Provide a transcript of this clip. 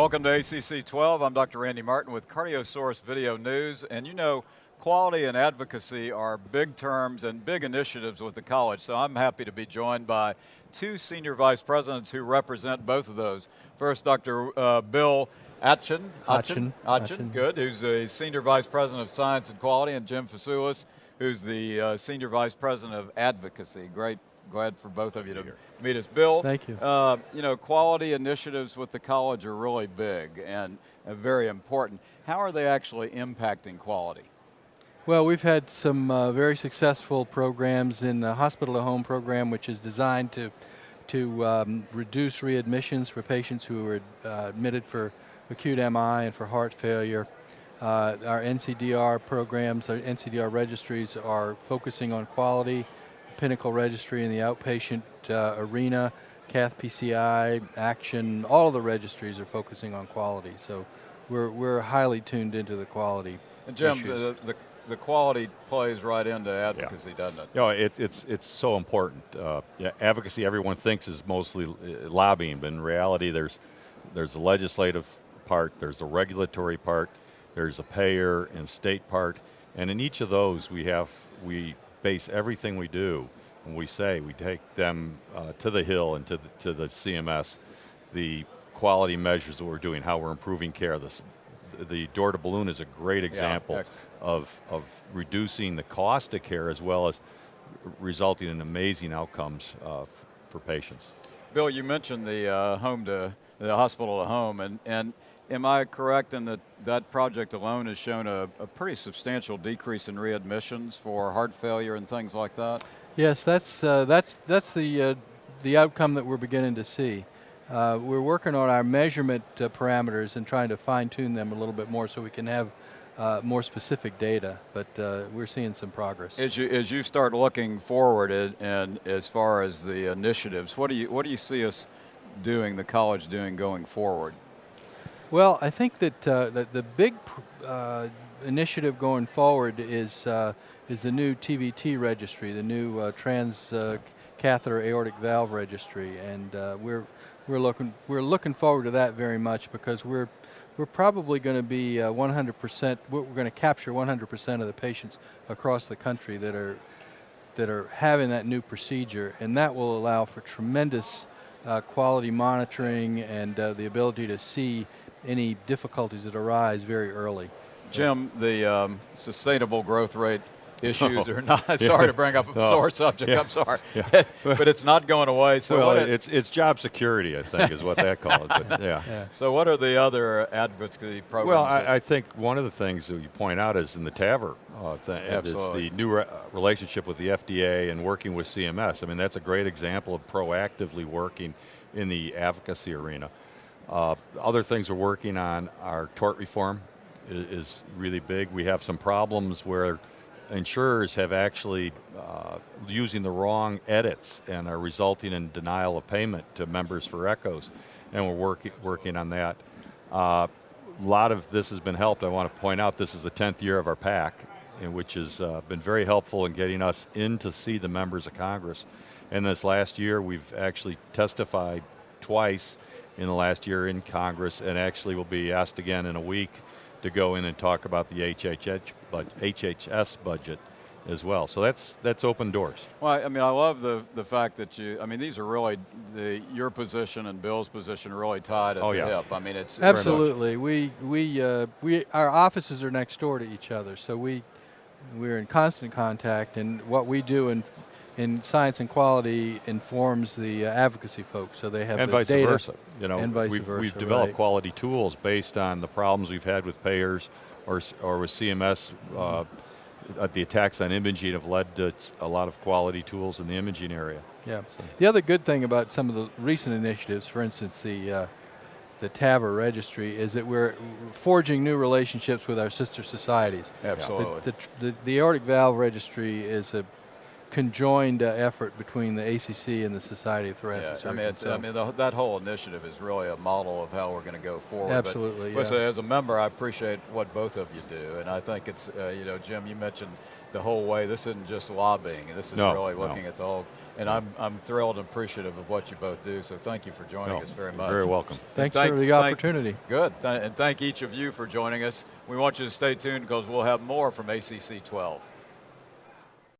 Welcome to ACC 12. I'm Dr. Randy Martin with CardioSource Video News. And you know, quality and advocacy are big terms and big initiatives with the college. So I'm happy to be joined by two senior vice presidents who represent both of those. First, Dr. Bill Atchin, good, who's the senior vice president of science and quality, and Jim Fasulis, who's the senior vice president of advocacy. Great. Glad for both of you to meet us. Bill, thank you. You know, quality initiatives with the college are really big and very important. How are they actually impacting quality? Well, we've had some very successful programs in the hospital-to-home program, which is designed to reduce readmissions for patients who are admitted for acute MI and for heart failure. Our NCDR programs, our NCDR registries are focusing on quality. Pinnacle registry in the outpatient arena, Cath PCI, Action, all of the registries are focusing on quality. So we're highly tuned into the quality and Jim, issues. The quality plays right into advocacy, doesn't it? You know, it's so important. Advocacy, everyone thinks, is mostly lobbying, but in reality, there's a legislative part, there's a regulatory part, there's a payer and state part, and in each of those we base everything we do, and we take them to the Hill and to the CMS, the quality measures that we're doing, how we're improving care. The door to balloon is a great example of reducing the cost of care as well as resulting in amazing outcomes for patients. Bill, you mentioned the hospital to home, and am I correct in that project alone has shown a pretty substantial decrease in readmissions for heart failure and things like that? Yes, that's the outcome that we're beginning to see. We're working on our measurement parameters and trying to fine-tune them a little bit more so we can have more specific data, but we're seeing some progress. As you start looking forward and as far as the initiatives, what do you see us doing, the college doing going forward? Well, I think that the big initiative going forward is the new TVT registry, the new transcatheter aortic valve registry, and we're looking forward to that very much because we're probably going to be 100%. We're going to capture 100% of the patients across the country that are having that new procedure, and that will allow for tremendous quality monitoring and the ability to see any difficulties that arise very early. Jim, the sustainable growth rate issues are not, sorry to bring up a sore subject, I'm sorry, but it's not going away. So well, it's job security, I think, is what that calls it, yeah. So what are the other advocacy programs? Well, I think one of the things that you point out is in the TAVR thing, is the new relationship with the FDA and working with CMS. I mean, that's a great example of proactively working in the advocacy arena. Other things we're working on, our tort reform is really big. We have some problems where insurers have actually using the wrong edits and are resulting in denial of payment to members for echoes, and we're working on that. A lot of this has been helped. I want to point out this is the 10th year of our PAC, which has been very helpful in getting us in to see the members of Congress. And this last year, we've actually testified twice in the last year in Congress, and actually will be asked again in a week to go in and talk about the HHS budget as well. So that's open doors. Well, I mean, I love the fact that these are really, your position and Bill's position are really tied at the hip. I mean, it's absolutely. Our offices are next door to each other, so we're in constant contact, and what we do in science and quality informs the advocacy folks, so they have and the vice data. Versa. You know, and vice we've versa, developed quality tools based on the problems we've had with payers or with CMS. The attacks on imaging have led to a lot of quality tools in the imaging area. Yeah. So. The other good thing about some of the recent initiatives, for instance, the TAVR registry, is that we're forging new relationships with our sister societies. Absolutely. The aortic valve registry is a conjoined effort between the ACC and the Society of Thoracic Surgeons. That whole initiative is really a model of how we're going to go forward. Absolutely. But, as a member, I appreciate what both of you do, and I think it's Jim, you mentioned the whole way. This isn't just lobbying. This is really looking at the And I'm thrilled and appreciative of what you both do, so thank you for joining us very much. Very welcome. Thanks for the opportunity. Good, and thank each of you for joining us. We want you to stay tuned because we'll have more from ACC 12.